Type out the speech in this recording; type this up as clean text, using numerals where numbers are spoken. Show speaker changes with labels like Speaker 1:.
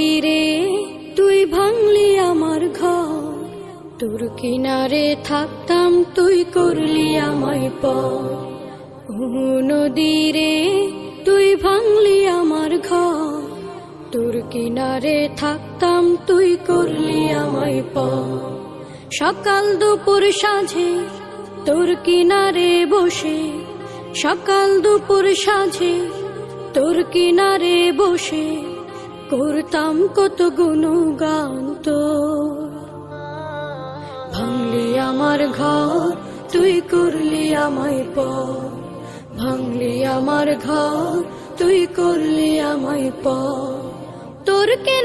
Speaker 1: নদীরে তুই ভাঙলি আমার ঘর, তোর কিনারে থাকতাম তুই করলি আমায় পর। ও নদীরে তুই ভাঙলি আমার ঘর, তোর কিনারে থাকতাম তুই করলি আমায় পর। সকাল দুপুর সাঁঝে তোর কিনারে বসে, সকাল দুপুর সাঁঝে তোর কিনারে বসে করতাম কত গুণগান তোর। ভাঙলি আমার ঘর তুই করলি আমায় পর, ভাঙলি আমার ঘর তুই করলি আমায় পর। তোর